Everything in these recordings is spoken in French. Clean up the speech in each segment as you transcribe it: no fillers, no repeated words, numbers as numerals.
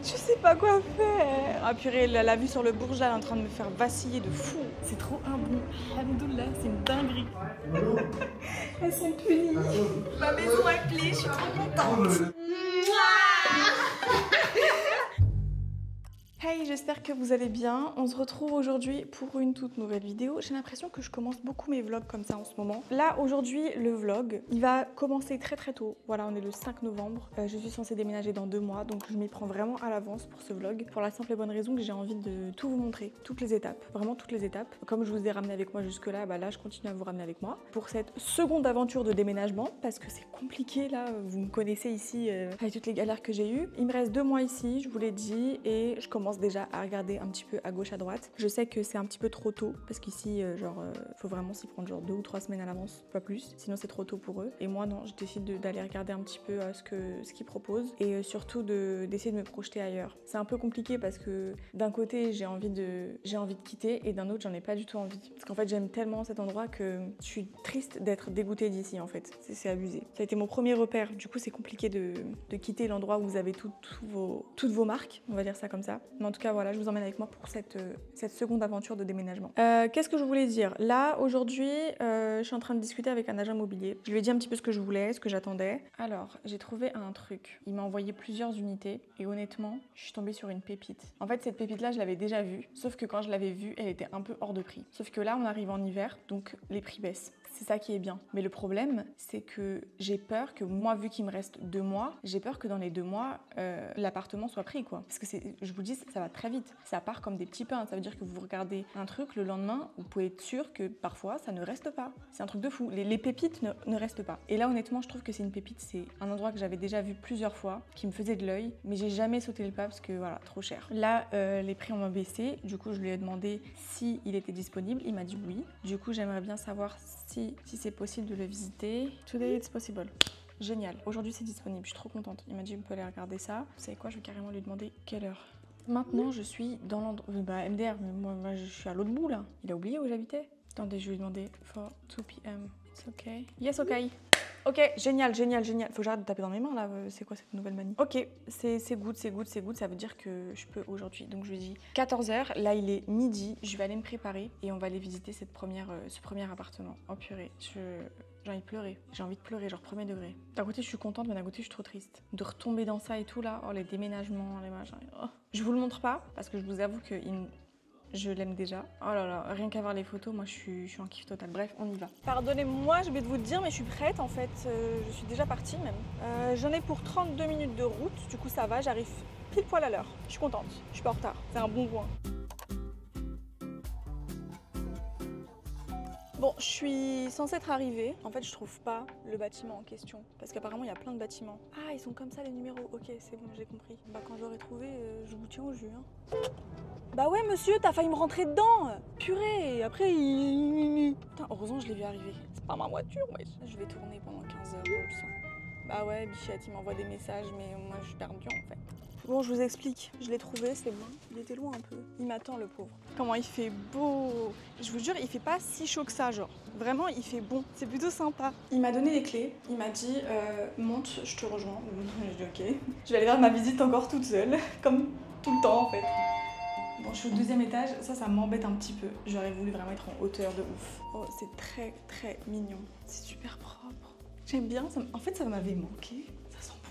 Je sais pas quoi faire. Ah purée, la vue sur le Bourj là, elle est en train de me faire vaciller de fou. C'est trop un bon. Alhamdoulilah, c'est une dinguerie. Elles sont punies. Ma maison est clé, je suis trop contente. Hey, j'espère que vous allez bien. On se retrouve aujourd'hui pour une toute nouvelle vidéo. J'ai l'impression que je commence beaucoup mes vlogs comme ça en ce moment. Là, aujourd'hui, le vlog, il va commencer très très tôt. Voilà, on est le 5 novembre. Je suis censée déménager dans 2 mois, donc je m'y prends vraiment à l'avance pour ce vlog. Pour la simple et bonne raison que j'ai envie de tout vous montrer, toutes les étapes, vraiment toutes les étapes. Comme je vous ai ramené avec moi jusque-là, bah là, je continue à vous ramener avec moi pour cette seconde aventure de déménagement, parce que c'est compliqué là. Vous me connaissez ici avec toutes les galères que j'ai eues. Il me reste 2 mois ici, je vous l'ai dit, et je commence déjà à regarder un petit peu à gauche à droite. Je sais que c'est un petit peu trop tôt parce qu'ici faut vraiment s'y prendre genre 2 ou 3 semaines à l'avance, pas plus, sinon c'est trop tôt pour eux. Et moi non, je décide d'aller regarder un petit peu ce qu'ils proposent et surtout d'essayer de me projeter ailleurs. C'est un peu compliqué parce que d'un côté j'ai envie de quitter et d'un autre j'en ai pas du tout envie. Parce qu'en fait j'aime tellement cet endroit que je suis triste d'être dégoûtée d'ici en fait. C'est abusé. Ça a été mon premier repère, du coup c'est compliqué de quitter l'endroit où vous avez toutes vos marques, on va dire ça comme ça. Mais en tout cas voilà, je vous emmène avec moi pour cette seconde aventure de déménagement. Qu'est-ce que je voulais dire? Là, aujourd'hui, je suis en train de discuter avec un agent immobilier. Je lui ai dit un petit peu ce que je voulais, ce que j'attendais. Alors, j'ai trouvé un truc. Il m'a envoyé plusieurs unités et honnêtement, je suis tombée sur une pépite. En fait, cette pépite-là, je l'avais déjà vue, sauf que quand je l'avais vue, elle était un peu hors de prix. Sauf que là, on arrive en hiver, donc les prix baissent. C'est ça qui est bien. Mais le problème, c'est que j'ai peur que moi, vu qu'il me reste 2 mois, j'ai peur que dans les 2 mois, l'appartement soit pris, quoi. Parce que je vous dis, ça va très vite. Ça part comme des petits pains. Ça veut dire que vous regardez un truc, le lendemain, vous pouvez être sûr que parfois, ça ne reste pas. C'est un truc de fou. Les pépites ne restent pas. Et là, honnêtement, je trouve que c'est une pépite. C'est un endroit que j'avais déjà vu plusieurs fois, qui me faisait de l'œil, mais j'ai jamais sauté le pas parce que, voilà, trop cher. Là, les prix ont baissé. Du coup, je lui ai demandé s'il était disponible. Il m'a dit oui. Du coup, j'aimerais bien savoir si c'est possible de le visiter. Today it's possible. Génial. Aujourd'hui, c'est disponible. Je suis trop contente. Il m'a dit, on peut aller regarder ça. Vous savez quoi, je vais carrément lui demander quelle heure. Maintenant, je suis dans l'endroit... Bah, MDR, mais moi, je suis à l'autre bout, là. Il a oublié où j'habitais. Attendez, je vais lui demander for 2 p.m. It's okay. Yes, okay. Ok, génial, génial, génial. Faut que j'arrête de taper dans mes mains, là. C'est quoi cette nouvelle manie? Ok, c'est good, c'est good, c'est good. Ça veut dire que je peux aujourd'hui. Donc, je lui dis 14h. Là, il est midi. Je vais aller me préparer et on va aller visiter ce premier appartement. Oh purée, j'ai envie de pleurer. J'ai envie de pleurer, genre premier degré. D'un côté, je suis contente, mais d'un côté, je suis trop triste. De retomber dans ça et tout, là. Oh, les déménagements, les machins. Oh. Je vous le montre pas, parce que je vous avoue que je l'aime déjà. Oh là là, rien qu'à voir les photos, moi, je suis en kiff total. Bref, on y va. Pardonnez-moi, je vais vous dire, mais je suis prête, en fait. Je suis déjà partie, même. J'en ai pour 32 minutes de route. Du coup, ça va, j'arrive pile poil à l'heure. Je suis contente. Je suis pas en retard. C'est un bon point. Bon, je suis censée être arrivée. En fait, je trouve pas le bâtiment en question. Parce qu'apparemment, il y a plein de bâtiments. Ah, ils sont comme ça, les numéros. Ok, c'est bon, j'ai compris. Bah, quand j'aurai trouvé, je vous tiens au jus. Hein. Bah ouais, monsieur, t'as failli me rentrer dedans. Purée, après, Putain, heureusement, je l'ai vu arriver. C'est pas ma voiture, wesh. Je vais tourner pendant 15 heures, je le sens. Bah ouais, Bichette, il m'envoie des messages, mais moi, je suis perdue, en fait. Bon, je vous explique. Je l'ai trouvé, c'est bon. Il était loin un peu. Il m'attend, le pauvre. Comment il fait beau. Je vous jure, il fait pas si chaud que ça, genre. Vraiment, il fait bon. C'est plutôt sympa. Il m'a donné les clés. Il m'a dit, monte, je te rejoins. J'ai dit, ok. Je vais aller faire ma visite encore toute seule. Comme tout le temps, en fait. Bon, je suis au 2e étage. Ça m'embête un petit peu. J'aurais voulu vraiment être en hauteur de ouf. Oh, c'est très, très mignon. C'est super propre. J'aime bien. En fait, ça m'avait manqué. Ça sent bon.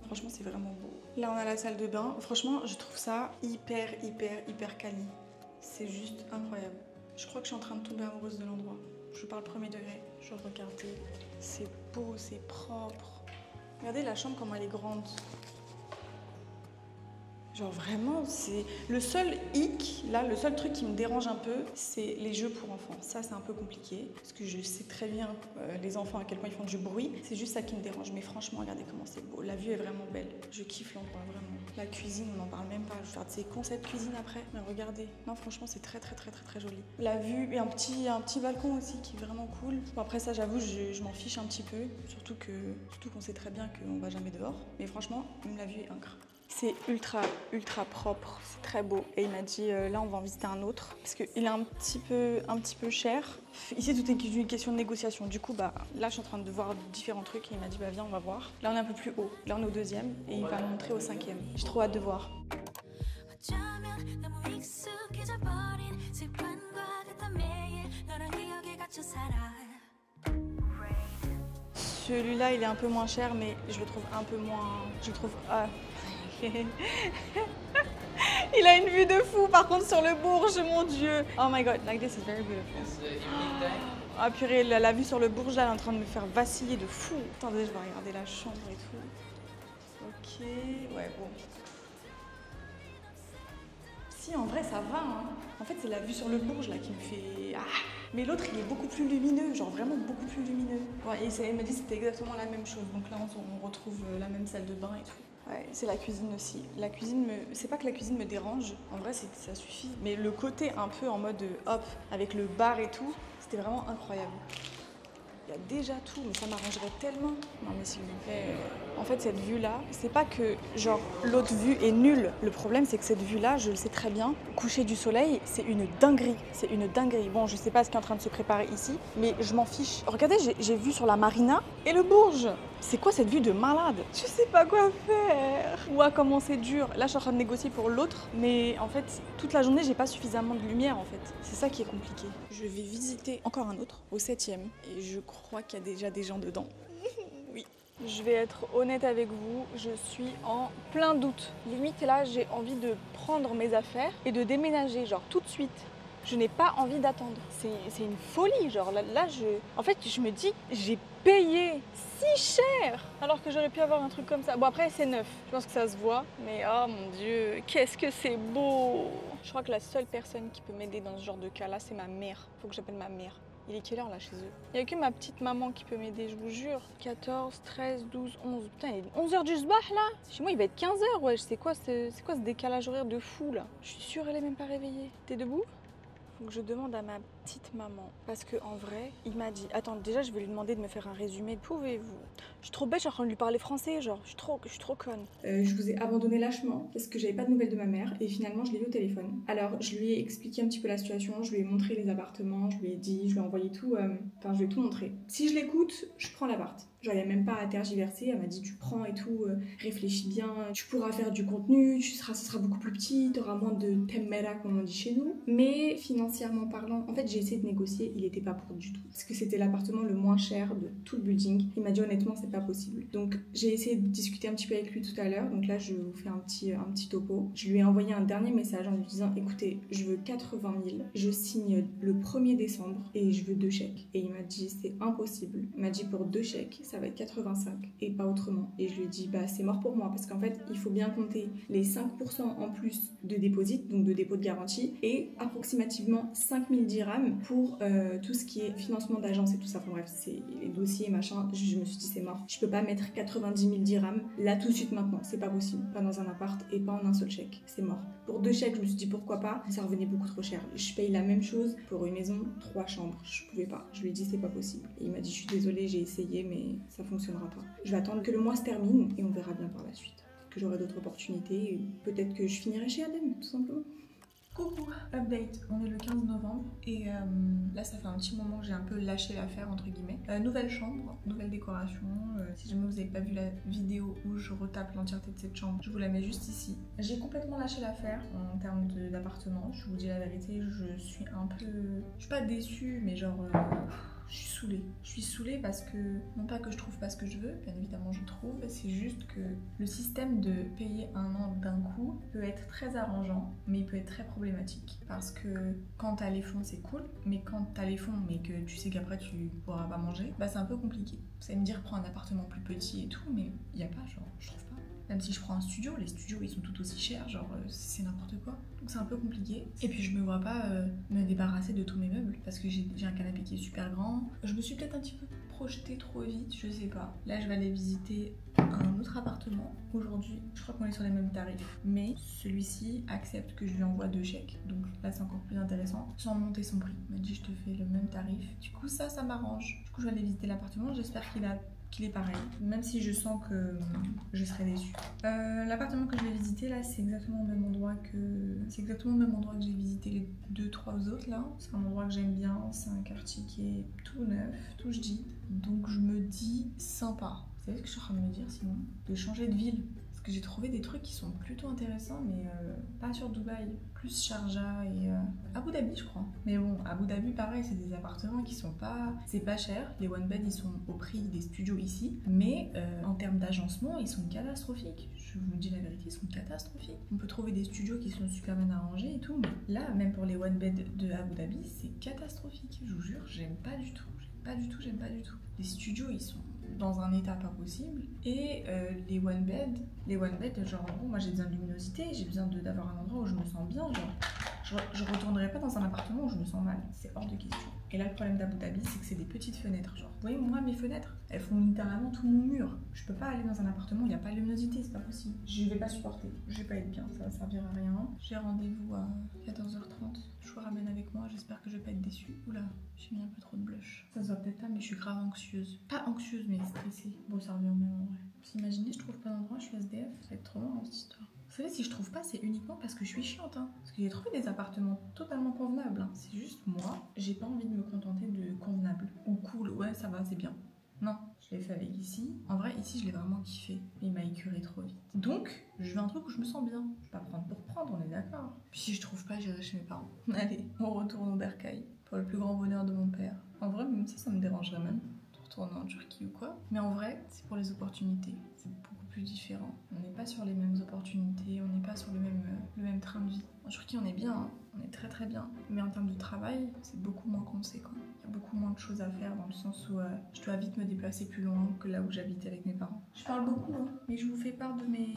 Franchement, c'est vraiment beau. Là, on a la salle de bain. Franchement, je trouve ça hyper quali. C'est juste incroyable. Je crois que je suis en train de tomber amoureuse de l'endroit. Je vous parle premier degré. Je regardez. C'est beau, c'est propre. Regardez la chambre, comment elle est grande. Genre vraiment, c'est le seul hic, là, le seul truc qui me dérange un peu, c'est les jeux pour enfants. Ça, c'est un peu compliqué, parce que je sais très bien les enfants à quel point ils font du bruit. C'est juste ça qui me dérange. Mais franchement, regardez comment c'est beau. La vue est vraiment belle. Je kiffe l'endroit, vraiment. La cuisine, on n'en parle même pas. Je vais faire de ces concepts cuisine après. Mais regardez. Non, franchement, c'est très joli. La vue et un petit balcon aussi qui est vraiment cool. Bon, après ça, j'avoue, je m'en fiche un petit peu. Surtout qu'on sait très bien qu'on va jamais dehors. Mais franchement, même la vue est incroyable. C'est ultra propre, c'est très beau. Et il m'a dit là on va en visiter un autre parce qu'il est un petit peu cher. Ici tout est une question de négociation. Du coup bah là je suis en train de voir différents trucs et il m'a dit bah viens on va voir. Là on est un peu plus haut, là on est au 2e et il va me montrer au 5e. J'ai trop hâte de voir. Celui-là il est un peu moins cher mais je le trouve un peu moins... Je le trouve... Ah. Il a une vue de fou par contre sur le Bourges, mon Dieu. Oh my god, like this is very beautiful. Ah purée, la vue sur le Bourges là, elle est en train de me faire vaciller de fou. Attendez, je vais regarder la chambre et tout. Ok, ouais bon. Si en vrai ça va hein. En fait c'est la vue sur le Bourges là qui me fait... Ah. Mais l'autre il est beaucoup plus lumineux, genre vraiment beaucoup plus lumineux. Ouais, et il m'a dit que c'était exactement la même chose. Donc là on retrouve la même salle de bain et tout. Ouais, c'est la cuisine aussi. La cuisine, c'est pas que la cuisine me dérange, en vrai ça suffit. Mais le côté un peu en mode hop, avec le bar et tout, c'était vraiment incroyable. Il y a déjà tout, mais ça m'arrangerait tellement. Non mais s'il vous plaît, en fait cette vue-là, c'est pas que genre l'autre vue est nulle. Le problème c'est que cette vue-là, je le sais très bien, coucher du soleil, c'est une dinguerie. C'est une dinguerie. Bon, je sais pas ce qui est en train de se préparer ici, mais je m'en fiche. Regardez, j'ai vu sur la marina et le Bourges. C'est quoi cette vue de malade? Je sais pas quoi faire. Ouah, comment c'est dur. Là, je suis en train de négocier pour l'autre, mais en fait, toute la journée, j'ai pas suffisamment de lumière en fait. C'est ça qui est compliqué. Je vais visiter encore un autre, au 7e, et je crois qu'il y a déjà des gens dedans. Oui. Je vais être honnête avec vous, je suis en plein doute. Limite là, j'ai envie de prendre mes affaires et de déménager, genre tout de suite. Je n'ai pas envie d'attendre. C'est une folie, genre là en fait, je me dis, j'ai payé si cher alors que j'aurais pu avoir un truc comme ça. Bon après, c'est neuf, je pense que ça se voit, mais oh mon Dieu, qu'est-ce que c'est beau! Je crois que la seule personne qui peut m'aider dans ce genre de cas-là, c'est ma mère. Faut que j'appelle ma mère. Il est quelle heure là chez eux? Il n'y a que ma petite maman qui peut m'aider, je vous jure. 14, 13, 12, 11. Putain, il est 11h du sbah là. Chez moi, il va être 15h, ouais. C'est quoi ce décalage horaire de fou là? Je suis sûre, elle est même pas réveillée. T'es debout? Faut que je demande à ma petite maman. Parce que en vrai, il m'a dit... Attends, déjà, je vais lui demander de me faire un résumé. Pouvez-vous? Je suis trop bête, je suis en train de lui parler français, genre. Je suis trop conne. Je vous ai abandonné lâchement parce que j'avais pas de nouvelles de ma mère. Et finalement, je l'ai eu au téléphone. Alors, je lui ai expliqué un petit peu la situation. Je lui ai montré les appartements. Je lui ai dit... Je lui ai envoyé tout... Enfin, je lui ai tout montré. Si je l'écoute, je prends l'appart. Genre, il n'y a même pas à tergiverser. Elle m'a dit, tu prends et tout, réfléchis bien, tu pourras faire du contenu, ce sera beaucoup plus petit, tu auras moins de temmera, comme on dit chez nous. Mais financièrement parlant, en fait, j'ai essayé de négocier, il n'était pas pour du tout. Parce que c'était l'appartement le moins cher de tout le building. Il m'a dit, honnêtement, c'est pas possible. Donc, j'ai essayé de discuter un petit peu avec lui tout à l'heure. Donc là, je vous fais un petit topo. Je lui ai envoyé un dernier message en lui disant, écoutez, je veux 80 000, je signe le 1er décembre et je veux 2 chèques. Et il m'a dit, c'est impossible. Il m'a dit, pour 2 chèques, ça va être 85 et pas autrement. Et je lui ai dit, bah c'est mort pour moi parce qu'en fait, il faut bien compter les 5% en plus de dépôt, donc de dépôt de garantie, et approximativement 5000 dirhams pour tout ce qui est financement d'agence et tout ça. Enfin bref, c'est les dossiers machin. Je me suis dit, c'est mort. Je peux pas mettre 90 000 dirhams là tout de suite maintenant. C'est pas possible. Pas dans un appart et pas en un seul chèque. C'est mort. Pour 2 chèques, je me suis dit pourquoi pas. Ça revenait beaucoup trop cher. Je paye la même chose pour une maison, 3 chambres. Je pouvais pas. Je lui ai dit, c'est pas possible. Et il m'a dit, je suis désolée, j'ai essayé, mais ça fonctionnera pas. Je vais attendre que le mois se termine et on verra bien par la suite. Peut-être que j'aurai d'autres opportunités et peut-être que je finirai chez Adem, tout simplement. Coucou, update, on est le 15 novembre et là ça fait un petit moment que j'ai un peu lâché l'affaire entre guillemets. Nouvelle chambre, nouvelle décoration, si jamais vous n'avez pas vu la vidéo où je retape l'entièreté de cette chambre, je vous la mets juste ici. J'ai complètement lâché l'affaire en termes d'appartement, je vous dis la vérité, je suis un peu... Je suis pas déçue mais genre... Je suis saoulée. Je suis saoulée parce que, non pas que je trouve pas ce que je veux, bien évidemment je trouve, c'est juste que le système de payer un an d'un coup peut être très arrangeant, mais il peut être très problématique. Parce que quand t'as les fonds c'est cool, mais quand t'as les fonds mais que tu sais qu'après tu pourras pas manger, bah c'est un peu compliqué. Vous allez me dire prends un appartement plus petit et tout, mais il y a pas, genre, je trouve pas. Même si je prends un studio, les studios ils sont tout aussi chers, genre c'est n'importe quoi. Donc c'est un peu compliqué. Et puis je me vois pas me débarrasser de tous mes meubles parce que j'ai un canapé qui est super grand. Je me suis peut-être un petit peu projetée trop vite, je sais pas. Là je vais aller visiter un autre appartement. Aujourd'hui, je crois qu'on est sur les mêmes tarifs. Mais celui-ci accepte que je lui envoie 2 chèques. Donc là c'est encore plus intéressant. Sans monter son prix. Il m'a dit je te fais le même tarif. Du coup ça m'arrange. Du coup je vais aller visiter l'appartement. J'espère qu'il a qu'il est pareil, même si je sens que je serai déçue. L'appartement que je vais visiter là, c'est exactement le même endroit que j'ai visité les 2-3 autres là. C'est un endroit que j'aime bien, c'est un quartier qui est tout neuf, tout jdi. Donc je me dis sympa. Vous savez ce que je suis en train de me dire sinon? De changer de ville. Parce que j'ai trouvé des trucs qui sont plutôt intéressants, mais pas sur Dubaï, plus Sharjah et Abu Dhabi je crois. Mais bon, Abu Dhabi pareil, c'est des appartements qui sont pas... C'est pas cher, les one bed ils sont au prix des studios ici, mais en termes d'agencement ils sont catastrophiques. Je vous dis la vérité, ils sont catastrophiques. On peut trouver des studios qui sont super bien arrangés et tout, mais là, même pour les one bed de Abu Dhabi, c'est catastrophique. Je vous jure, j'aime pas du tout. J'aime pas du tout. Les studios ils sont dans un état pas possible et les one bed genre en gros moi j'ai besoin de luminosité, j'ai besoin d'avoir un endroit où je me sens bien, genre je retournerai pas dans un appartement où je me sens mal, c'est hors de question. Et là le problème d'Abu Dhabi c'est que c'est des petites fenêtres, genre vous voyez moi mes fenêtres elles font littéralement tout mon mur, je peux pas aller dans un appartement où il n'y a pas de luminosité, c'est pas possible, je vais pas supporter, je vais pas être bien, ça va servir à rien. J'ai rendez-vous à 14h30, je vous ramène avec moi, j'espère que je vais pas être déçue. Oula, j'ai mis un peu trop de blush, ça se voit peut-être pas mais je suis grave anxieuse, pas anxieuse mais stressée. Bon ça revient au même en vrai. Vous imaginez je trouve pas d'endroit, je suis SDF, ça va être trop marrant cette histoire. Vous savez, si je trouve pas, c'est uniquement parce que je suis chiante. Hein. Parce que j'ai trouvé des appartements totalement convenables. Hein. C'est juste moi, j'ai pas envie de me contenter de convenable. Ou cool, ouais, ça va, c'est bien. Non, je l'ai fait avec ici. En vrai, ici, je l'ai vraiment kiffé. Mais il m'a écœuré trop vite. Donc, je veux un truc où je me sens bien. Je vais pas prendre pour prendre, on est d'accord. Puis si je trouve pas, j'irai chez mes parents. Allez, on retourne au Bercail. Pour le plus grand bonheur de mon père. En vrai, même ça me dérangerait même. De retourner en Turquie ou quoi. Mais en vrai, c'est pour les opportunités. C'est beaucoup plus différent. On n'est pas sur les mêmes opportunités, on n'est pas sur le même train de vie. En Turquie, on est bien, hein. On est très très bien. Mais en termes de travail, c'est beaucoup moins conséquent. Il y a beaucoup moins de choses à faire dans le sens où je dois vite me déplacer plus loin que là où j'habite avec mes parents. Je parle beaucoup, hein, mais je vous fais part de mes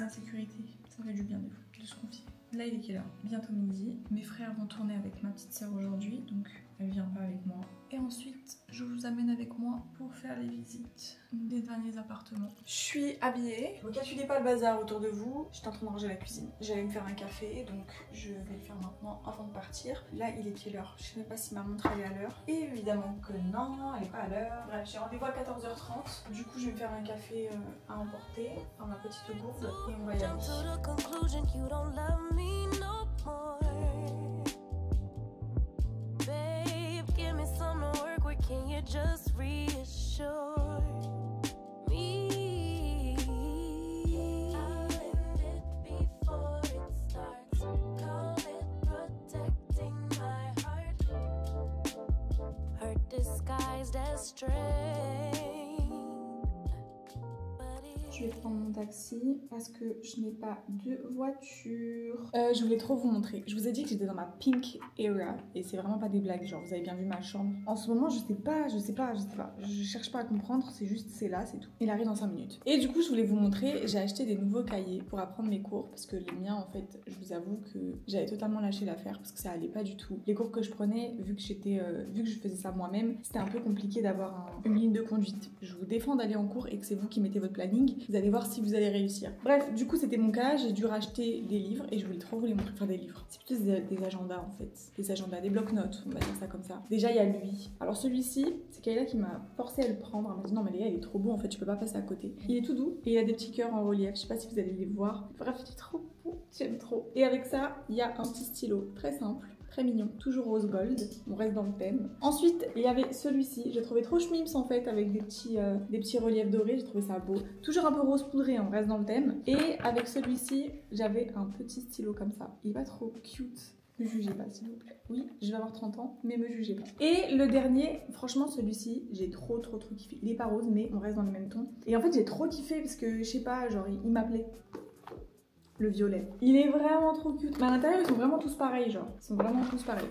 insécurités. Ça fait du bien des fois, de se confier. Là, il est quelle heure? Bientôt midi. Mes frères vont tourner avec ma petite sœur aujourd'hui, donc elle vient pas avec moi. Et ensuite, je vous amène avec moi pour faire les visites des derniers appartements. Je suis habillée. Ne calculez pas le bazar autour de vous. J'étais en train de ranger la cuisine. J'allais me faire un café, donc je vais le faire maintenant avant de partir. Là, il est quelle heure? Je sais même pas si ma montre elle est à l'heure. Et évidemment que non, elle est pas à l'heure. Bref, j'ai rendez-vous à 14h30. Du coup, je vais me faire un café à emporter dans ma petite gourde et on va y aller. Can you just reassure me? I'll end it before it starts. Call it protecting my heart. Hurt disguised as strength. Je vais prendre mon taxi parce que je n'ai pas de voiture. Je voulais trop vous montrer. Je vous ai dit que j'étais dans ma pink era et c'est vraiment pas des blagues. Genre vous avez bien vu ma chambre. En ce moment je sais pas. Je cherche pas à comprendre. C'est juste c'est là, c'est tout. Il arrive dans 5 minutes. Et du coup je voulais vous montrer. J'ai acheté des nouveaux cahiers pour apprendre mes cours parce que les miens en fait, je vous avoue que j'avais totalement lâché l'affaire parce que ça allait pas du tout. Les cours que je prenais, vu que je faisais ça moi-même, c'était un peu compliqué d'avoir une ligne de conduite. Je vous défends d'aller en cours et que c'est vous qui mettez votre planning. Vous allez voir si vous allez réussir. Bref, du coup c'était mon cas, j'ai dû racheter des livres et je voulais trop vous les montrer, enfin des livres. C'est plutôt des agendas en fait. Des agendas, des blocs-notes, on va dire ça comme ça. Déjà il y a lui. Alors celui-ci, c'est Kayla qui m'a forcé à le prendre. Elle m'a dit non mais Léa il est trop beau en fait, tu peux pas passer à côté. Il est tout doux et il a des petits cœurs en relief, je sais pas si vous allez les voir. Bref, il est trop beau, j'aime trop. Et avec ça, il y a un petit stylo très simple. Très mignon, toujours rose gold, on reste dans le thème. Ensuite, il y avait celui-ci, j'ai trouvé trop schmims en fait, avec des petits reliefs dorés, j'ai trouvé ça beau. Toujours un peu rose poudré, on reste dans le thème. Et avec celui-ci, j'avais un petit stylo comme ça. Il est pas trop cute. Ne jugez pas s'il vous plaît. Oui, je vais avoir 30 ans, mais me jugez pas. Et le dernier, franchement celui-ci, j'ai trop kiffé. Il est pas rose, mais on reste dans le même ton. Et en fait j'ai trop kiffé parce que, je sais pas, genre il m'appelait. Le violet. Il est vraiment trop cute. Mais à l'intérieur, ils sont vraiment tous pareils, genre. Ils sont vraiment tous pareils.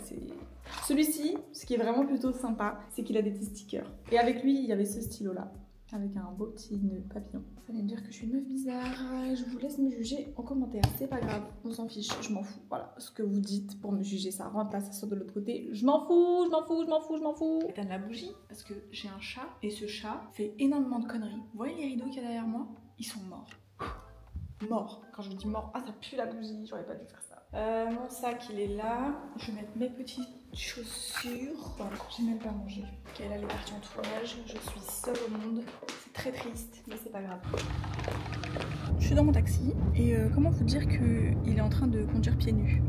Celui-ci, ce qui est vraiment plutôt sympa, c'est qu'il a des petits stickers. Et avec lui, il y avait ce stylo-là, avec un beau petit nœud papillon. Vous allez me dire que je suis une meuf bizarre. Je vous laisse me juger en commentaire. C'est pas grave, on s'en fiche, je m'en fous. Voilà, ce que vous dites pour me juger, ça rentre là, ça sort de l'autre côté. Je m'en fous, je m'en fous, je m'en fous, je m'en fous. Éteindre la bougie, parce que j'ai un chat, et ce chat fait énormément de conneries. Vous voyez les rideaux qu'il y a derrière moi? Ils sont morts. Mort. Quand je dis mort, ah ça pue la bougie, j'aurais pas dû faire ça. Mon sac il est là, je vais mettre mes petits chaussures. Bon, j'ai même pas mangé. Ok, là, elle est partie en tournage. Je suis seule au monde. C'est très triste, mais c'est pas grave. Je suis dans mon taxi et comment vous dire qu'il est en train de conduire pieds nus.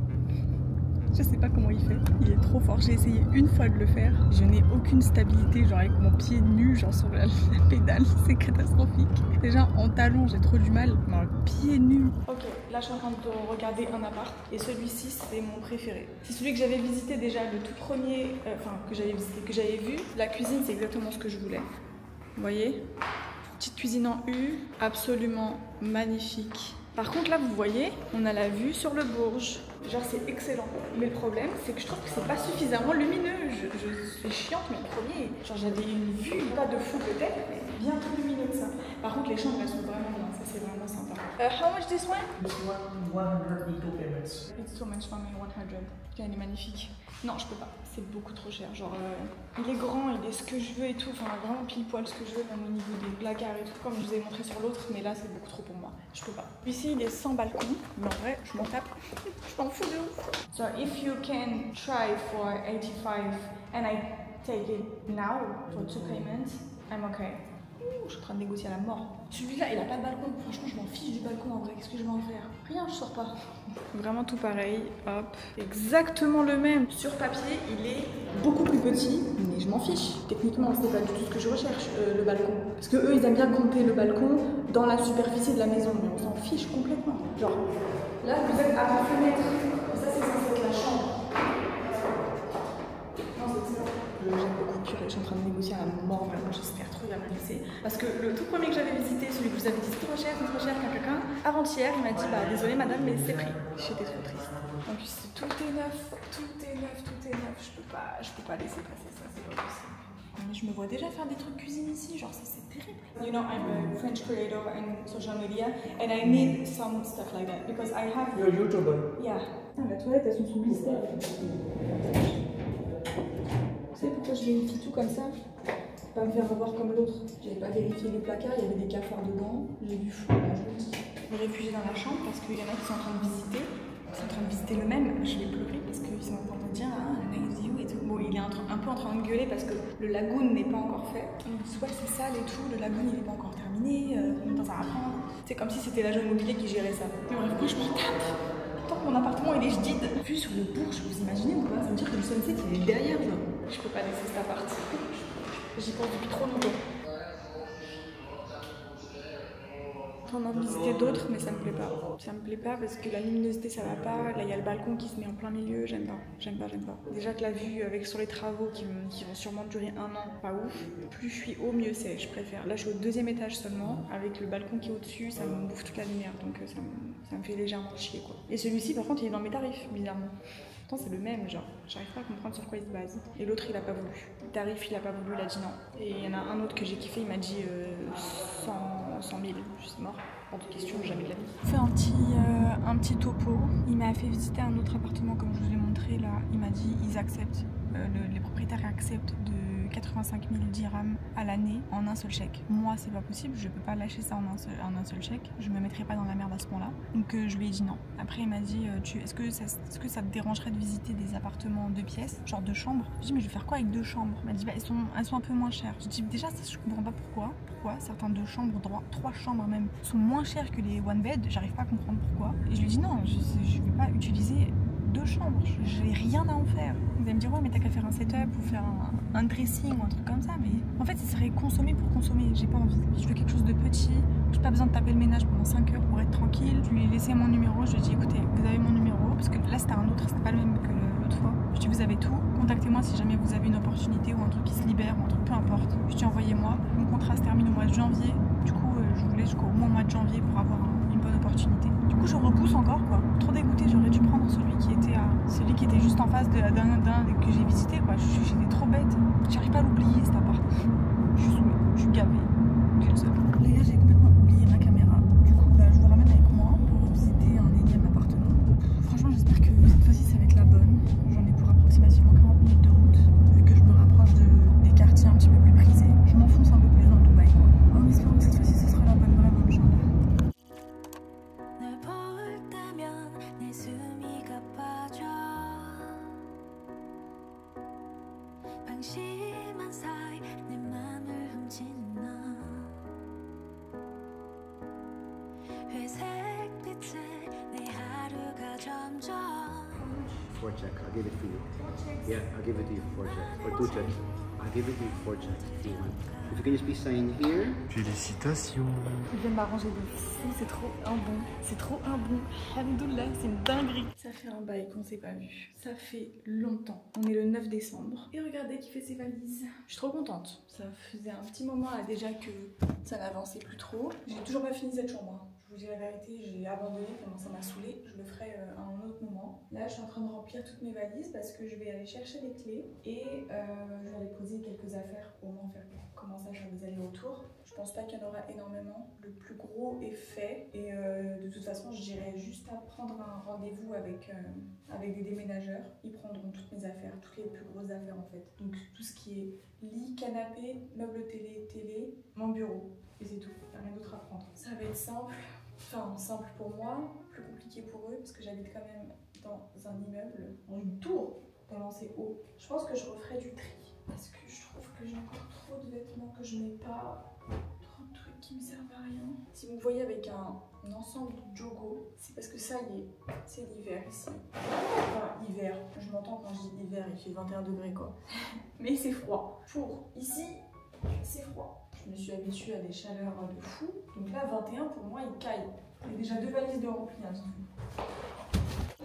Je sais pas comment il fait, il est trop fort. J'ai essayé une fois de le faire, je n'ai aucune stabilité, genre avec mon pied nu, genre sur la pédale, c'est catastrophique. Déjà en talons j'ai trop du mal, mais en pied nu. Ok, là je suis en train de regarder un appart et celui-ci c'est mon préféré. C'est celui que j'avais visité déjà, le tout premier, que j'avais visité, que j'avais vu. La cuisine c'est exactement ce que je voulais. Vous voyez? Petite cuisine en U, absolument magnifique. Par contre là vous voyez, on a la vue sur le Bourges. Genre c'est excellent. Mais le problème c'est que je trouve que c'est pas suffisamment lumineux. Je suis chiante mais le premier, genre j'avais une vue, pas de fou peut-être, mais bien plus lumineux que ça. Par contre les chambres elles sont vraiment bien, ça c'est vraiment sympa. How much this one? This one, 102 payments. It's too much for me, 100. Tiens, il est magnifique. Non, je peux pas, c'est beaucoup trop cher. Genre, il est grand, il est ce que je veux et tout. Enfin, vraiment pile poil ce que je veux, même au niveau des placards et tout, comme je vous ai montré sur l'autre. Mais là, c'est beaucoup trop pour moi. Je peux pas. Ici, il est sans balcon. Mais en vrai, je m'en tape. Je m'en fous de ouf. So, if you can try for 85 and I take it now for 2 payments, I'm okay. Je suis en train de négocier à la mort. Celui-là, il a pas de balcon. Franchement, je m'en fiche du balcon en vrai. Qu'est-ce que je vais en faire? Rien, je sors pas. Vraiment tout pareil. Hop. Exactement le même. Sur papier, il est beaucoup plus petit, mais je m'en fiche. Techniquement, c'est pas du tout ce que je recherche, le balcon. Parce que eux, ils aiment bien compter le balcon dans la superficie de la maison, mais on s'en fiche complètement. Genre, là, vous êtes à ma fenêtre. Ça, c'est censé être la chambre. J'aime beaucoup purée, je suis en train de négocier à la mort, vraiment j'espère trop il va me laisser. Parce que le tout premier que j'avais visité, celui que vous avez dit c'est trop cher, quelqu'un, avant-hier il m'a dit bah désolé madame mais c'est pris. J'étais trop triste. En plus tout est neuf, je peux pas laisser passer ça, c'est pas possible. Mais je me vois déjà faire des trucs cuisine ici, genre ça c'est terrible. You know, I'm a French creator in social media and I need some stuff like that because I have... You're a YouTuber. Yeah. Ah, la toilette elles sont sous mystère. Vous savez pourquoi je vérifie tout comme ça? Pas me faire avoir comme l'autre. J'avais pas vérifié les placards, il y avait des cafards dedans. J'ai vu flou. Je me réfugie dans la chambre parce qu'il y en a qui sont en train de visiter. Ils sont en train de visiter le même. Je vais pleurer parce qu'ils sont en train de me dire ah, nice view et tout. Bon, il est un peu en train de gueuler parce que le lagoon n'est pas encore fait. Il me dit ouais, c'est sale et tout. Le lagoon il est pas encore terminé. Combien de temps ça va prendre? C'est comme si c'était l'agent immobilier qui gérait ça. Mais bref, moi je m'en tape. Tant que mon appartement il est jadid. Vu sur le Bourges, vous imaginez ou pas? Ça veut dire que le sunset il est derrière genre. Je peux pas laisser cet appart. J'y pense depuis trop longtemps. J'en ai envie de visiter d'autres, mais ça me plaît pas. Ça me plaît pas parce que la luminosité ça va pas. Là il y a le balcon qui se met en plein milieu. J'aime pas. Déjà que la vue avec sur les travaux qui vont sûrement durer 1 an, pas ouf. Plus je suis haut, mieux c'est. Je préfère. Là je suis au 2e étage seulement. Avec le balcon qui est au-dessus, ça me bouffe toute la lumière. Donc ça me fait légèrement chier quoi. Et celui-ci par contre il est dans mes tarifs, bizarrement. Pourtant c'est le même, genre, j'arrive pas à comprendre sur quoi il se base. Et l'autre il a pas voulu. Le tarif il a pas voulu, il a dit non. Et il y en a un autre que j'ai kiffé, il m'a dit 100 000, je suis mort. Hors de question, jamais de la vie. Fait un petit topo. Il m'a fait visiter un autre appartement comme je vous l'ai montré là. Il m'a dit ils acceptent, les propriétaires acceptent de 85 000 dirhams à l'année en un seul chèque. Moi c'est pas possible, je peux pas lâcher ça en un seul chèque. Je me mettrai pas dans la merde à ce point là. Donc je lui ai dit non. Après il m'a dit est-ce que ça te dérangerait de visiter des appartements 2 pièces, genre 2 chambres? Je dis mais je vais faire quoi avec 2 chambres? Il m'a dit bah elles sont un peu moins chères. Je dis déjà ça, je comprends pas pourquoi certains 2 chambres, 3 chambres même sont moins chères que les one bed. J'arrive pas à comprendre pourquoi. Et je lui dis non, je vais pas utiliser 2 chambres, j'ai rien à en faire. Vous allez me dire ouais mais t'as qu'à faire un setup ou faire un dressing ou un truc comme ça, mais en fait ce serait consommer pour consommer, j'ai pas envie. Je veux quelque chose de petit, j'ai pas besoin de taper le ménage pendant 5 heures pour être tranquille. Je lui ai laissé mon numéro, je lui ai dit écoutez vous avez mon numéro, parce que là c'était un autre, c'était pas le même que l'autre fois. Je lui ai dit vous avez tout, contactez-moi si jamais vous avez une opportunité ou un truc qui se libère ou un truc peu importe. Je lui ai dit envoyez-moi, mon contrat se termine au mois de janvier, du coup je voulais jusqu'au mois de janvier pour avoir une bonne opportunité. Du coup je repousse encore quoi, trop dégoûtée, j'aurais dû prendre celui qui était juste en face d'un que j'ai visité quoi. J'étais trop bête, j'arrive pas à l'oublier cet appart. Je suis gavée, j'ai le seul. Les gars j'ai complètement oublié ma caméra, du coup je vous ramène avec moi pour visiter un énième appartement. Franchement j'espère que cette fois-ci ça va être la bonne. J'en ai pour approximativement 40 minutes de route, vu que je me rapproche des quartiers un petit peu plus prisés. Je m'enfonce un peu plus dans Dubaï quoi. En espérant que cette fois-ci ce sera la bonne, vraiment Inch'Allah. Four check. I'll give it for you. Yeah, I'll give it to you. Four check. Or two checks. I'll give it to you. Four checks. If you want. If you can just be signed here. Félicitations. Il vient de m'arranger de fou, c'est trop un bon. C'est trop un bon. Alhamdoulilah, c'est une dinguerie. Ça fait un bail qu'on s'est pas vu. Ça fait longtemps. On est le 9 décembre. Et regardez qui fait ses valises. Je suis trop contente. Ça faisait un petit moment là déjà que ça n'avançait plus trop. J'ai toujours pas fini cette chambre. Je vous dis la vérité, j'ai abandonné tellement ça m'a saoulée. Je le ferai à un autre moment. Là, je suis en train de remplir toutes mes valises parce que je vais aller chercher les clés et je vais aller poser quelques affaires au moins commencer à faire des allers-retours. Je pense pas qu'il y en aura énormément. Le plus gros est fait et de toute façon, je dirais juste à prendre un rendez-vous avec des déménageurs. Ils prendront toutes mes affaires, toutes les plus grosses affaires en fait. Donc tout ce qui est lit, canapé, meubles télé, mon bureau. Et c'est tout, il n'y a rien d'autre à prendre. Ça va être simple. Enfin, simple pour moi, plus compliqué pour eux parce que j'habite quand même dans un immeuble, dans une tour, tellement c'est haut. Je pense que je referai du tri parce que je trouve que j'ai encore trop de vêtements que je mets pas, trop de trucs qui me servent à rien. Si vous me voyez avec un ensemble de jogo, c'est parce que ça y est, c'est l'hiver ici. Enfin, hiver, je m'entends quand je dis hiver, il fait 21 degrés quoi. Mais c'est froid. Pour ici, c'est froid. Je me suis habituée à des chaleurs de fou. Donc là, 21 pour moi, il caille. Il y a déjà 2 valises de remplies.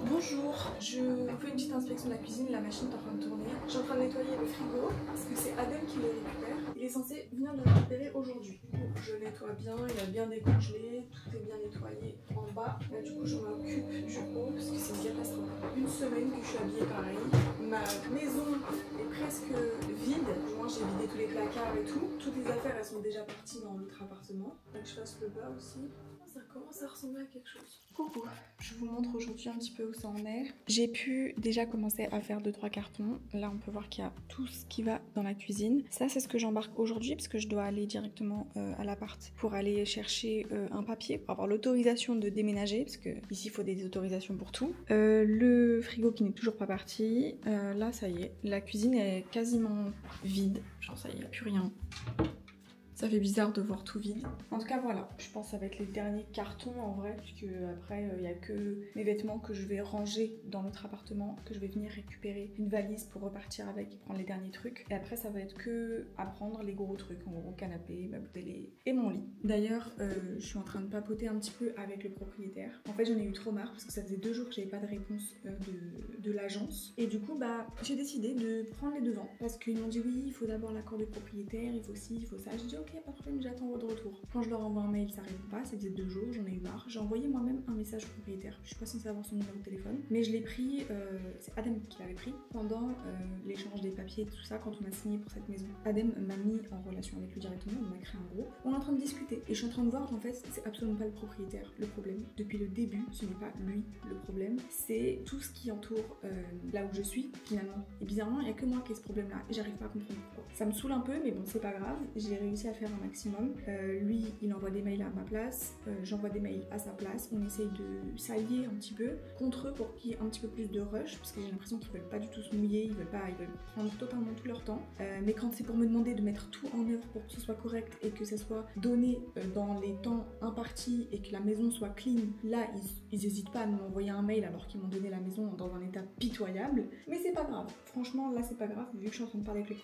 Bonjour, je fais une petite inspection de la cuisine, la machine est en train de tourner. Je suis en train de nettoyer le frigo parce que c'est Adem qui le récupère. Il est censé venir le récupérer aujourd'hui. Donc je nettoie bien, il a bien décongelé, tout est bien nettoyé en bas. Là du coup je m'occupe du haut parce que c'est une catastrophe. Une semaine que je suis habillée pareil. Ma maison est presque vide. Moi j'ai vidé tous les placards et tout. Toutes les affaires elles sont déjà parties dans l'autre appartement. Donc je fasse le bas aussi. Ça commence à ressembler à quelque chose. Coucou, je vous montre aujourd'hui un petit peu où ça en est. J'ai pu déjà commencer à faire 2-3 cartons. Là on peut voir qu'il y a tout ce qui va dans la cuisine. Ça c'est ce que j'embarque aujourd'hui parce que je dois aller directement à l'appart pour aller chercher un papier pour avoir l'autorisation de déménager parce que ici il faut des autorisations pour tout. Le frigo qui n'est toujours pas parti. Là ça y est, la cuisine est quasiment vide. Genre ça y est, il n'y a plus rien. Ça fait bizarre de voir tout vide. En tout cas voilà, je pense que ça va être les derniers cartons en vrai, puisque après il n'y a que mes vêtements que je vais ranger dans notre appartement, que je vais venir récupérer une valise pour repartir avec et prendre les derniers trucs. Et après ça va être que à prendre les gros trucs, en gros canapé, meuble télé et mon lit. D'ailleurs je suis en train de papoter un petit peu avec le propriétaire. En fait j'en ai eu trop marre parce que ça faisait 2 jours que j'avais pas de réponse de l'agence. Et du coup bah j'ai décidé de prendre les devants parce qu'ils m'ont dit oui il faut d'abord l'accord du propriétaire, il faut ci, il faut ça. J'ai dit ok pas de problème, j'attends votre retour. Quand je leur envoie un mail ça répond pas, ça faisait 2 jours, j'en ai eu marre. J'ai envoyé moi-même un message au propriétaire, je suis pas censée avoir son numéro de téléphone, mais je l'ai pris, c'est Adem qui l'avait pris pendant l'échange des papiers et tout ça quand on a signé pour cette maison. Adem m'a mis en relation avec lui directement, on m'a créé un groupe, on est en train de discuter et je suis en train de voir qu'en fait c'est absolument pas le propriétaire le problème. Depuis le début ce n'est pas lui le problème, c'est tout ce qui entoure là où je suis finalement. Et bizarrement il n'y a que moi qui ai ce problème là et j'arrive pas à comprendre pourquoi. Ça me saoule un peu mais bon c'est pas grave, j'ai réussi à faire un maximum. Lui il envoie des mails à ma place, j'envoie des mails à sa place, on essaye de s'allier un petit peu contre eux pour qu'il y ait un petit peu plus de rush parce que j'ai l'impression qu'ils veulent pas du tout se mouiller, ils veulent prendre totalement tout leur temps. Mais quand c'est pour me demander de mettre tout en œuvre pour que ce soit correct et que ça soit donné dans les temps impartis et que la maison soit clean, là ils hésitent pas à m'envoyer un mail alors qu'ils m'ont donné la maison dans un état pitoyable. Mais c'est pas grave, franchement là c'est pas grave vu que je suis en train de parler avec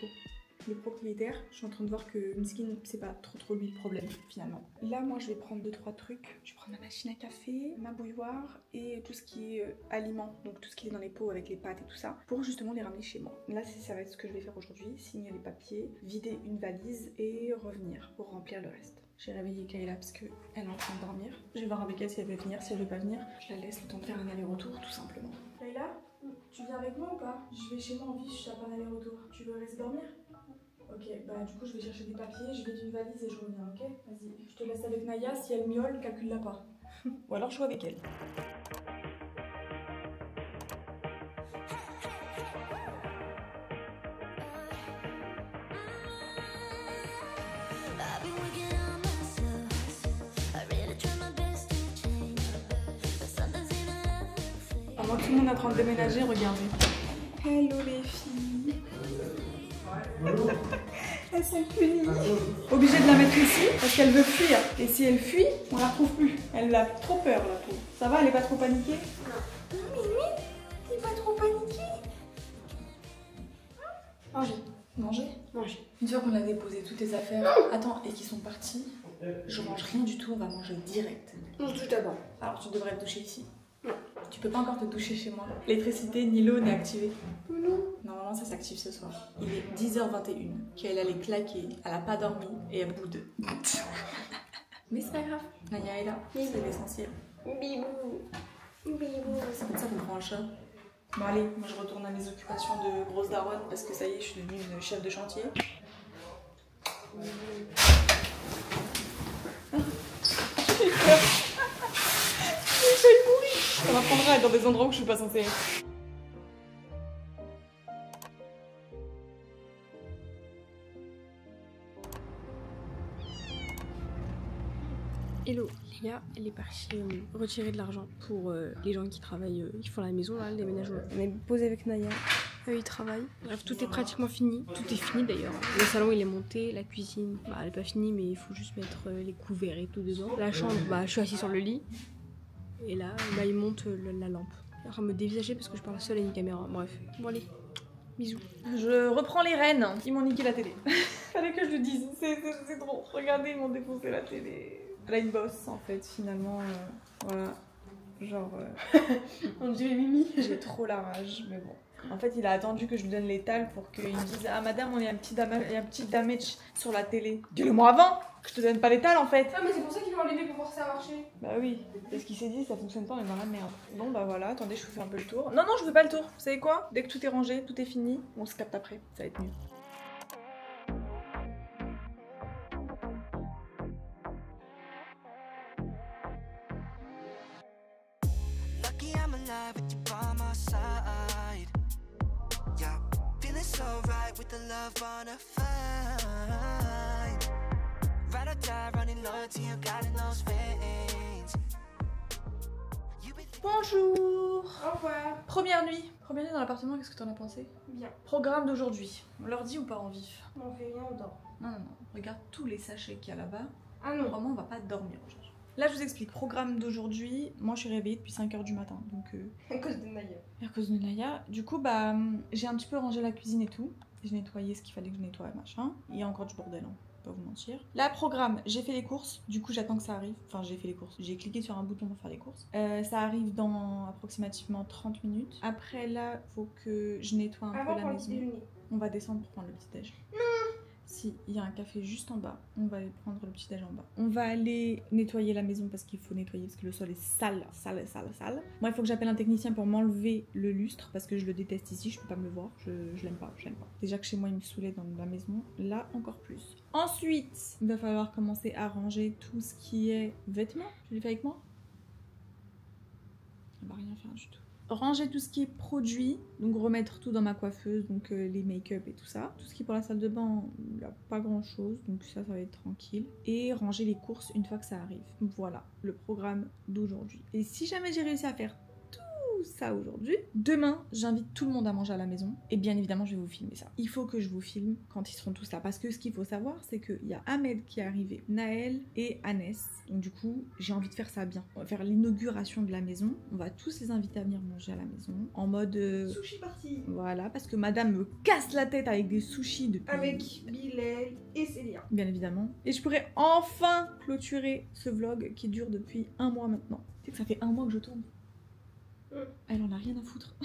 le propriétaire, je suis en train de voir que Miskin c'est pas trop lui le problème finalement. Là moi je vais prendre 2-3 trucs, je vais prendre ma machine à café, ma bouilloire et tout ce qui est aliments, donc tout ce qui est dans les pots avec les pâtes et tout ça, pour justement les ramener chez moi. Là ça va être ce que je vais faire aujourd'hui, signer les papiers, vider une valise et revenir pour remplir le reste. J'ai réveillé Kayla parce qu'elle est en train de dormir. Je vais voir avec elle si elle veut venir, si elle veut pas venir, je la laisse le temps de faire un aller-retour tout simplement. Kayla, tu viens avec moi ou pas? Je vais chez moi en vie, je tape un aller-retour. Tu veux rester dormir? Ok, bah du coup je vais chercher des papiers, je vais d'une valise et je reviens, ok? Vas-y, je te laisse avec Naya, si elle miaule, calcule-la pas. Ou alors je suis avec elle. Pendant que tout le monde est en train de déménager, regardez. Hello les filles. Elles sont punies. Obligée de la mettre ici parce qu'elle veut fuir. Et si elle fuit, on la retrouve plus. Elle a trop peur la pauvre. Ça va, elle est pas trop paniquée? Non. Mimi, t'es pas trop paniquée? Manger. Manger? Manger. Une fois qu'on a déposé toutes tes affaires, attends, et qu'ils sont partis, je mange rien du tout, on va manger direct. On se douche d'abord. Alors tu devrais te doucher ici. Non. Tu peux pas encore te doucher chez moi. L'électricité ni l'eau n'est activée. Non. Normalement ça s'active ce soir. Il est 10h21. Qu'elle allait claquer, elle a pas dormi et elle boude. Mais c'est pas grave. Naya est là, c'est l'essentiel. Bibou. Bibou. C'est comme ça qu'on prend un chat. Bon allez, moi je retourne à mes occupations de grosse daronne parce que ça y est, je suis devenue une chef de chantier. J'ai peur. J'ai failli mourir. Ça m'apprendra à être dans des endroits où je suis pas censée être. Hello, les gars, elle est partie retirer de l'argent pour les gens qui travaillent, qui font la maison, là, le déménagement. On est posé avec Naya, eux ils travaillent. Bref, tout est pratiquement fini. Tout est fini d'ailleurs. Le salon il est monté, la cuisine, bah, elle est pas finie, mais il faut juste mettre les couverts et tout dedans. La chambre, bah, je suis assise sur le lit. Et là, il monte la lampe. Il est en train de me dévisager parce que je parle seule à une caméra. Bref, bon allez, bisous. Je reprends les rênes. Ils m'ont niqué la télé. Fallait que je le dise, c'est trop. Regardez, ils m'ont défoncé la télé. Elle a une bosse en fait, finalement. Voilà. Genre. On dirait Mimi. J'ai trop la rage, mais bon. En fait, il a attendu que je lui donne l'étal pour qu'il me dise: ah madame, il y a un petit damage sur la télé. Dis-le-moi avant que je te donne pas l'étal en fait. Ah, mais c'est pour ça qu'il m'a enlevé pour voir si ça marchait. Bah oui, parce qu'il s'est dit ça fonctionne pas, on est dans la merde. Bon bah voilà, attendez, je vous fais un peu le tour. Non, je veux pas le tour. Vous savez quoi? Dès que tout est rangé, tout est fini, on se capte après, ça va être mieux. With you by my side, yeah, feeling so right with the love bonafide. Ride or die, running loyalty, you got in those veins. Bonjour. Au revoir. Première nuit dans l'appartement, qu'est-ce que t'en as pensé? Bien. Programme d'aujourd'hui, on leur dit ou pas en vif? On fait rien, on dort. Non, regarde tous les sachets qu'il y a là-bas. Ah non. Vraiment, on va pas dormir aujourd'hui. Là, je vous explique, programme d'aujourd'hui. Moi, je suis réveillée depuis 5h du matin, donc... À cause de Naya. À cause de Naya. Du coup, bah, j'ai un petit peu rangé la cuisine et tout. J'ai nettoyé ce qu'il fallait que je nettoie, machin. Il y a encore du bordel, hein, pas vous mentir. Là, programme, j'ai fait les courses. Du coup, j'attends que ça arrive. Enfin, j'ai fait les courses. J'ai cliqué sur un bouton pour faire les courses. Ça arrive dans approximativement 30 minutes. Après, là, faut que je nettoie un peu la maison. On va descendre pour prendre le petit-déj. Non! Si, il y a un café juste en bas, on va aller prendre le petit-déj en bas. On va aller nettoyer la maison parce qu'il faut nettoyer parce que le sol est sale. Moi, il faut que j'appelle un technicien pour m'enlever le lustre parce que je le déteste ici, je peux pas me le voir, je l'aime pas, Déjà que chez moi, il me saoulait dans la maison, là encore plus. Ensuite, il va falloir commencer à ranger tout ce qui est vêtements. Tu l'as fait avec moi? On va rien faire du tout. Ranger tout ce qui est produit, donc remettre tout dans ma coiffeuse, donc les make-up et tout ça. Tout ce qui est pour la salle de bain, il n'y a pas grand chose, donc ça va être tranquille. Et ranger les courses une fois que ça arrive. Voilà le programme d'aujourd'hui. Et si jamais j'ai réussi à faire tout ça aujourd'hui, demain j'invite tout le monde à manger à la maison et bien évidemment je vais vous filmer ça. Il faut que je vous filme quand ils seront tous là parce que ce qu'il faut savoir c'est qu'il y a Ahmed qui est arrivé, Naël et Anès, donc du coup j'ai envie de faire ça bien. On va faire l'inauguration de la maison, on va tous les inviter à venir manger à la maison en mode sushi party. Voilà, parce que madame me casse la tête avec des sushis depuis... Avec Bilal et Célia. Bien évidemment. Et je pourrais enfin clôturer ce vlog qui dure depuis 1 mois maintenant. Tu sais que ça fait 1 mois que je tourne. Elle en a rien à foutre.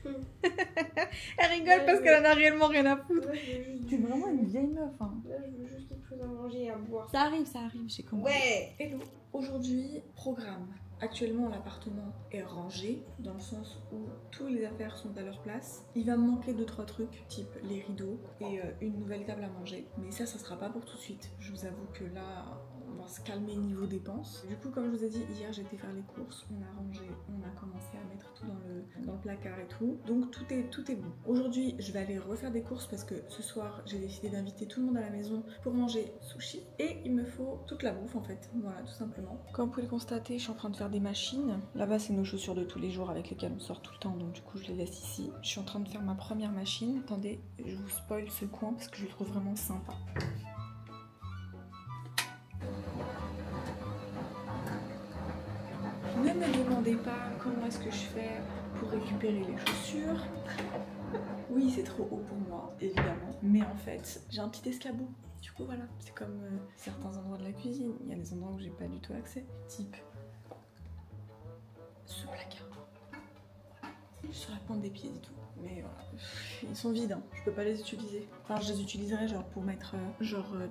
Elle rigole parce qu'elle en a réellement rien à foutre. T'es vraiment une vieille meuf. Hein. Là, je veux juste quelque chose à manger et à boire. Ça arrive, j'ai compris. Ouais. Hello. Aujourd'hui, programme. Actuellement, l'appartement est rangé dans le sens où toutes les affaires sont à leur place. Il va me manquer 2-3 trucs, type les rideaux et une nouvelle table à manger. Mais ça sera pas pour tout de suite. Je vous avoue que là, on va pouvoir se calmer niveau dépenses. Du coup, comme je vous ai dit, hier j'étais faire les courses, on a rangé, on a commencé à mettre tout dans le placard et tout. Donc tout est bon. Aujourd'hui, je vais aller refaire des courses parce que ce soir, j'ai décidé d'inviter tout le monde à la maison pour manger sushi. Et il me faut toute la bouffe en fait, voilà, tout simplement. Comme vous pouvez le constater, je suis en train de faire des machines. Là-bas, c'est nos chaussures de tous les jours avec lesquelles on sort tout le temps, donc du coup, je les laisse ici. Je suis en train de faire ma première machine. Attendez, je vous spoil ce coin parce que je le trouve vraiment sympa. Ne me demandez pas comment est-ce que je fais pour récupérer les chaussures. Oui, c'est trop haut pour moi, évidemment. Mais en fait, j'ai un petit escabeau. Du coup, voilà. C'est comme certains endroits de la cuisine. Il y a des endroits où j'ai pas du tout accès. Type ce placard. Sur la pointe des pieds et tout. Mais voilà. Ils sont vides, hein. Je peux pas les utiliser. Enfin, je les utiliserai genre pour mettre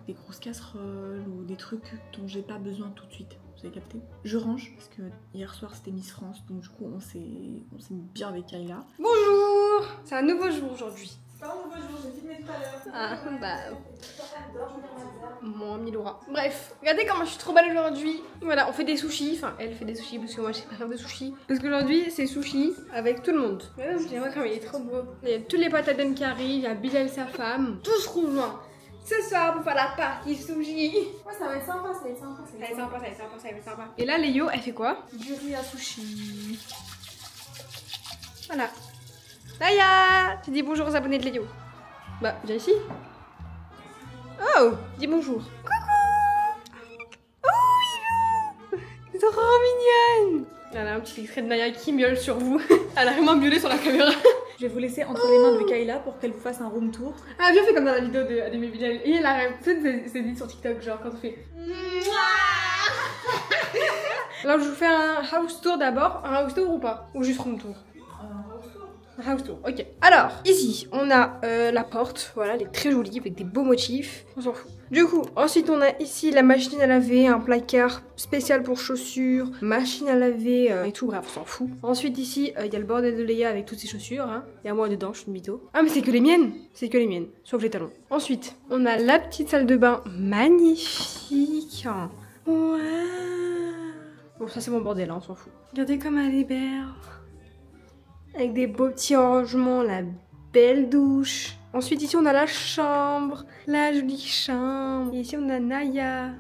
des grosses casseroles ou des trucs dont j'ai pas besoin tout de suite. Vous avez capté? Je range parce que hier soir c'était Miss France, donc du coup on s'est mis bien avec Kayla. Bonjour! C'est un nouveau jour aujourd'hui. C'est pas un nouveau jour, j'ai filmé tout à l'heure. Ah bah... Mon Milora. Bref, regardez comment je suis trop belle aujourd'hui. Voilà, on fait des sushis. Enfin, elle fait des sushis parce que moi je sais pas faire de sushis. Parce qu'aujourd'hui c'est sushi avec tout le monde. Regardez, je vois comme il est trop beau. Il y a tous les patates qui arrivent, il y a Bilal sa femme. Tous rejoints ce soir pour faire la partie sushi. Ouais, ça va être sympa, ça va être sympa. Ça va être sympa, ça va être sympa, ça va être sympa. Et là, Léo, elle fait quoi? Du riz à sushi. Voilà. Naya! Tu dis bonjour aux abonnés de Léo. Bah, viens ici. Oh! Dis bonjour. Coucou! Oh, Milou! C'est trop mignonne! Elle a un petit extrait de Naya qui miaule sur vous. Elle a vraiment miaulé sur la caméra. Je vais vous laisser entre les mains de Kayla pour qu'elle vous fasse un room tour. Ah, bien fait comme dans la vidéo de Ademé Bilal. Et elle a c'est dit sur TikTok, genre quand on fait. Alors, je vous fais un house tour d'abord. Un house tour ou pas? Ou juste room tour? Un house tour, ok. Alors, ici, on a la porte. Voilà, elle est très jolie avec des beaux motifs. On s'en fout. Du coup, ensuite, on a ici la machine à laver, un placard spécial pour chaussures, machine à laver et tout. Bref, on s'en fout. Ensuite, ici, il y a le bordel de Léa avec toutes ses chaussures. Hein. Il y a moi dedans, je suis une mytho. Ah, mais c'est que les miennes! C'est que les miennes, sauf les talons. Ensuite, on a la petite salle de bain magnifique. Ouais. Bon, ça, c'est mon bordel, hein, on s'en fout. Regardez comme elle est belle. Avec des beaux petits rangements, la belle douche. Ensuite, ici, on a la chambre, la jolie chambre. Et ici, on a Naya.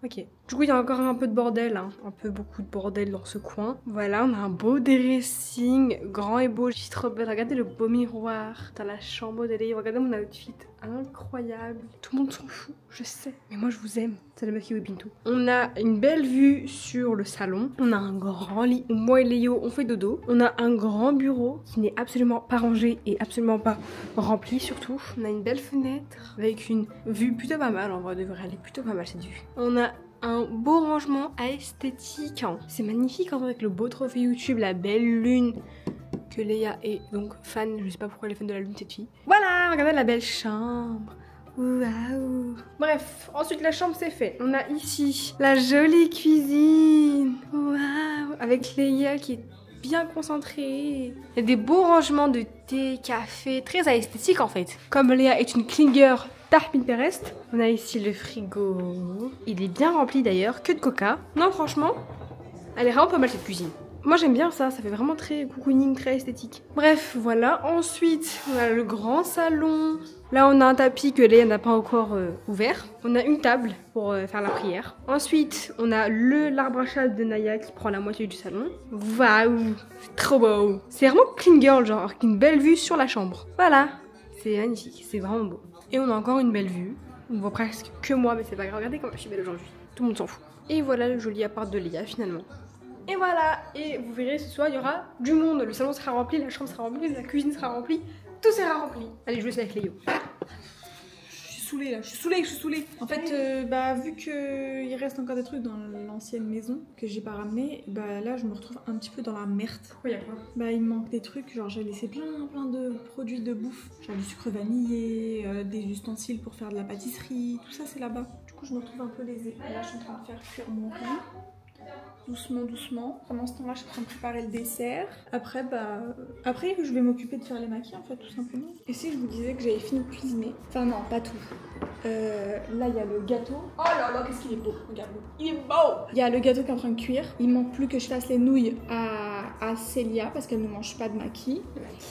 Ok. Du coup, il y a encore un peu de bordel, hein. Un peu beaucoup de bordel dans ce coin. Voilà, on a un beau dressing, grand et beau. Je suis trop belle. Regardez le beau miroir dans la chambre de Léo. Regardez mon outfit, incroyable. Tout le monde s'en fout, je sais. Mais moi, je vous aime. C'est la meuf qui whip tout. On a une belle vue sur le salon. On a un grand lit où moi et Léo, on fait dodo. On a un grand bureau qui n'est absolument pas rangé et absolument pas rempli, surtout. On a une belle fenêtre avec une vue plutôt pas mal. En vrai, devrait aller plutôt pas mal cette vue. On a un beau rangement esthétique. C'est magnifique avec le beau trophée YouTube, la belle lune que Léa est donc fan. Je sais pas pourquoi elle est fan de la lune cette fille. Voilà, regardez la belle chambre. Waouh. Bref, ensuite la chambre c'est fait. On a ici la jolie cuisine. Waouh. Avec Léa qui est bien concentrée. Il y a des beaux rangements de thé, café, très esthétique en fait. Comme Léa est une clinger d'art Pinterest. On a ici le frigo. Il est bien rempli d'ailleurs, que de coca. Non franchement, elle est vraiment pas mal cette cuisine. Moi j'aime bien ça, ça fait vraiment très cocooning, très esthétique. Bref, voilà. Ensuite, on a le grand salon. Là on a un tapis que Léa n'a pas encore ouvert. On a une table pour faire la prière. Ensuite, on a l'arbre à chat de Naya qui prend la moitié du salon. Waouh, c'est trop beau. C'est vraiment clean girl genre, avec une belle vue sur la chambre. Voilà, c'est magnifique, c'est vraiment beau. Et on a encore une belle vue. On voit presque que moi, mais c'est pas grave. Regardez comme je suis belle aujourd'hui. Tout le monde s'en fout. Et voilà le joli appart de Léa finalement. Et voilà. Et vous verrez ce soir, il y aura du monde. Le salon sera rempli, la chambre sera remplie, la cuisine sera remplie. Tout sera rempli. Allez, je vous laisse avec Léo. Je suis saoulée là, je suis saoulée. En fait, vu qu'il reste encore des trucs dans l'ancienne maison que j'ai pas ramené, là je me retrouve un petit peu dans la merde. Pourquoi il y a quoi? Il me manque des trucs, genre j'ai laissé plein de produits de bouffe, genre du sucre vanillé, des ustensiles pour faire de la pâtisserie, tout ça c'est là-bas. Du coup je me retrouve un peu lésée. Là je suis en train de faire cuire mon riz. doucement, doucement. Pendant ce temps-là, je suis en train de préparer le dessert. Après, je vais m'occuper de faire les maquis, en fait, tout simplement. Et si je vous disais que j'avais fini de cuisiner? Enfin, non, pas tout. Là, il y a le gâteau. Oh là là, qu'est-ce qu'il est beau! Regarde-le. Il est beau! Il y a le gâteau qui est en train de cuire. Il manque plus que je fasse les nouilles à Célia, parce qu'elle ne mange pas de maquis.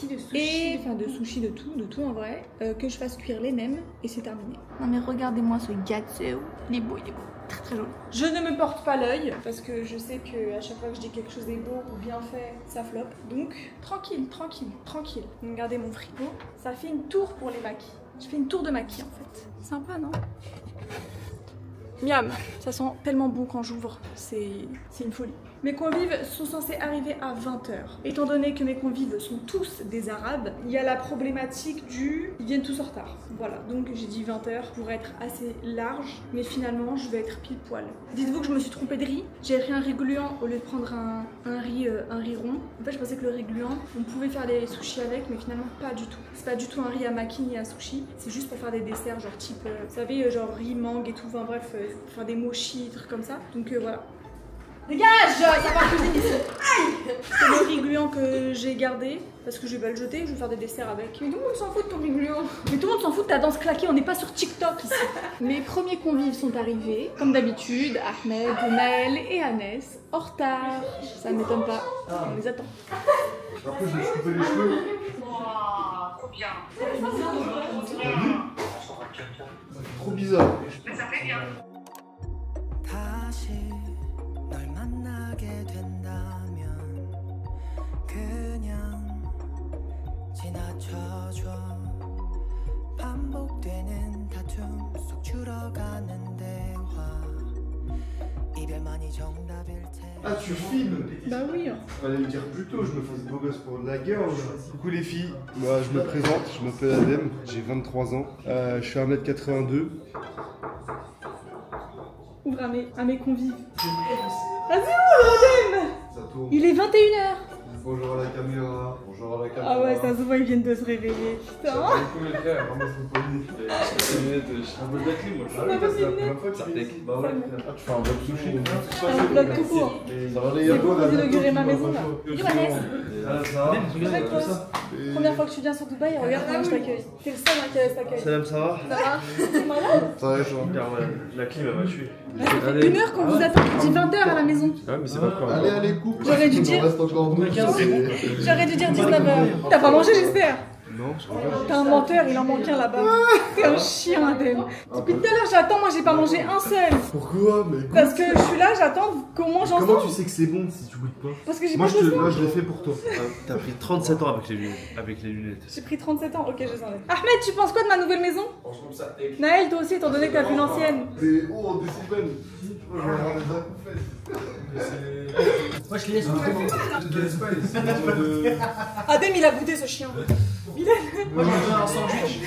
De sushi. Et, enfin, de sushi, de tout en vrai. Que je fasse cuire les nems, et c'est terminé. Non mais regardez-moi ce gâteau. Il est beau, il est beau. Très très joli. Je ne me porte pas l'œil parce que je sais que à chaque fois que je dis quelque chose est beau ou bien fait, ça floppe. Donc tranquille, tranquille, tranquille. Regardez mon frigo. Ça fait une tour pour les maquis. Je fais une tour de maquis en fait. Sympa, non? Miam, ça sent tellement bon quand j'ouvre, c'est une folie. Mes convives sont censés arriver à 20h. Étant donné que mes convives sont tous des Arabes, il y a la problématique du... Ils viennent tous en retard. Voilà, donc j'ai dit 20h pour être assez large, mais finalement je vais être pile poil. Dites-vous que je me suis trompée de riz. J'ai pris un riz gluant au lieu de prendre un riz rond. En fait, je pensais que le riz gluant, on pouvait faire des sushis avec, mais finalement pas du tout. C'est pas du tout un riz à maki ni à sushi, c'est juste pour faire des desserts, genre type, vous savez, genre riz, mangue et tout, enfin bref, faire des mochis, des trucs comme ça. Donc voilà. Dégage! Ça part cuisiner ici. Aïe! C'est le riz gluant que j'ai gardé parce que je vais pas le jeter, je vais faire des desserts avec. Mais tout le monde s'en fout de ton riz gluant. Mais tout le monde s'en fout de ta danse claquée, on n'est pas sur TikTok ici. Mes premiers convives sont arrivés, comme d'habitude, Ahmed, Naël et Annès, en retard. Ça ne m'étonne pas, on les attend. Après, je me suis coupé les cheveux. Trop bien. Trop bizarre. Mais ça fait bien. 다시 널 만나게 된다면 그냥 지나쳐줘 반복되는 다툼 속 줄어가는 대화 이별만이 정답일 테니 Ah, tu filmes? Bah oui. Fallait le dire plus tôt, je me fasse beau gosse pour de la gueule. Coucou les filles, moi je me présente, je m'appelle Adem, j'ai 23 ans, je suis 1m82. Ouvre à mes convives. Vas-y, ouvre, Adem! Ça tourne. Il est 21h. Bonjour à la caméra. Bonjour à la caméra. Ah ouais, ça se voit, ils viennent de se réveiller. Putain. Tu fais un vlog sushi. Un vlog tout court. Ça va les C'est gars, pour vous inaugurer ma maison là. Johannes, Avec toi. Première fois que tu viens sur Dubaï, regarde comment je t'accueille. T'es le seul qui reste accueil. Salam, ça va? Ça va? T'es malade? Ça va, toi? La clim elle m'a tué. Ça fait 1 heure qu'on vous attend, je dis 20h à la maison. Ouais, mais c'est pas quoi. Allez, coupe. J'aurais dû Il dire- en reste encore 12. J'aurais dû dire 19h. T'as pas mangé, j'espère? Non, je regarde. T'es un menteur, il en manque un là-bas. T'es un chien, Adem. Depuis tout à l'heure, j'attends, moi j'ai pas mangé un seul. Pourquoi? Mais Parce que je suis là, j'attends qu'on mange comment ensemble. tu sais que c'est bon si tu goûtes pas? Parce que j'ai Moi pas je, besoin. moi je l'ai fait pour toi. T'as pris 37 ans avec les lunettes. J'ai pris 37 ans, ok, je les enlève. Ahmed, tu penses quoi de ma nouvelle maison? Naël, toi aussi, étant donné que t'as vu l'ancienne. T'es haut en décibels. Je vais avoir des acouphènes. Moi je les laisse Adem, il a goûté ce chien. Moi je veux un sandwich.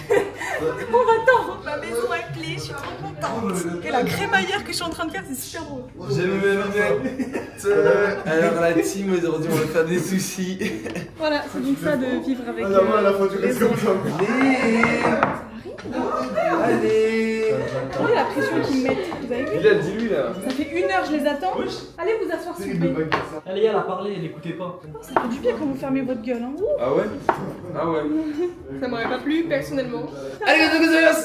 Bon, va-t'en. Ma maison est clé, je suis trop contente. Et la crémaillère que je suis en train de faire, c'est super drôle. J'ai mes lunettes. Alors la team aujourd'hui on va faire des sushis. Voilà, c'est donc ça de vivre avec. Ah, la main à la fois, tu restes comme ça. Allez. Regardez la pression qu'ils me mettent, vous avez vu? Il a dit lui là. Ça fait 1 heure, je les attends. Allez vous asseoir s'il vous plaît. Allez, elle a parlé, elle écoutait pas. Ça fait du bien quand vous fermez votre gueule. Hein. Ouh, Ah ouais? Ah ouais. Ça m'aurait pas plu personnellement. Allez,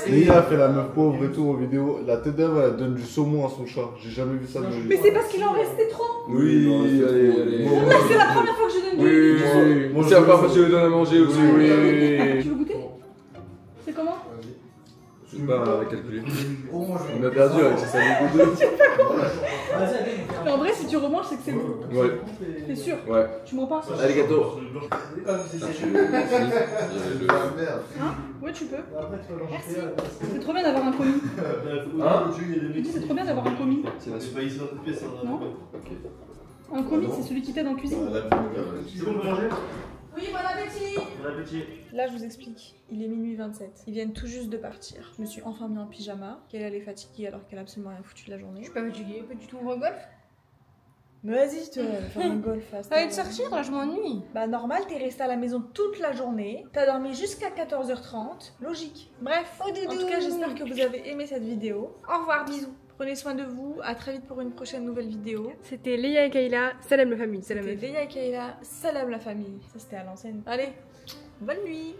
Léa a fait la meuf pauvre et tout en vidéo. La tête d'Ève, elle donne du saumon à son chat. J'ai jamais vu ça de ma vie. mais c'est parce qu'il en restait trop. Oui, allez. Bon, Là, c'est la première fois que je donne Oui, du saumon. oui. C'est encore parce que je donne à manger aussi. Oui. Tu veux goûter? C'est comment? Je sais pas calculer. Il m'a perdu avec ses salades de deux. Mais en vrai, si tu remanges, c'est que c'est bon. Ouais. T'es sûr? Ouais. Tu mens pas? Allez, gâteau. Hein? Ouais, tu peux. Merci. C'est trop bien d'avoir un commis. Hein? Je dis, c'est trop bien d'avoir un commis. C'est pas ici dans cette pièce. Non? Un commis, c'est celui qui t'aide en cuisine. C'est bon de manger? Oui, bon appétit! Bon appétit. Là, je vous explique. Il est minuit 27. Ils viennent tout juste de partir. Je me suis enfin mis en pyjama. Elle est fatiguée alors qu'elle a absolument rien foutu de la journée. Je suis pas fatiguée, pas du tout. On va au golf? Mais vas-y, toi, faire un golf. Ça va de sortir, là, je m'ennuie. Bah normal, t'es resté à la maison toute la journée. T'as dormi jusqu'à 14h30. Logique. Bref, en tout cas, j'espère que vous avez aimé cette vidéo. Au revoir, bisous. Prenez soin de vous, à très vite pour une prochaine nouvelle vidéo. C'était Léa et Kayla, salam la famille, salam. C'était Léa et Kayla, salam la famille. Ça c'était à l'ancienne. Allez, bonne nuit.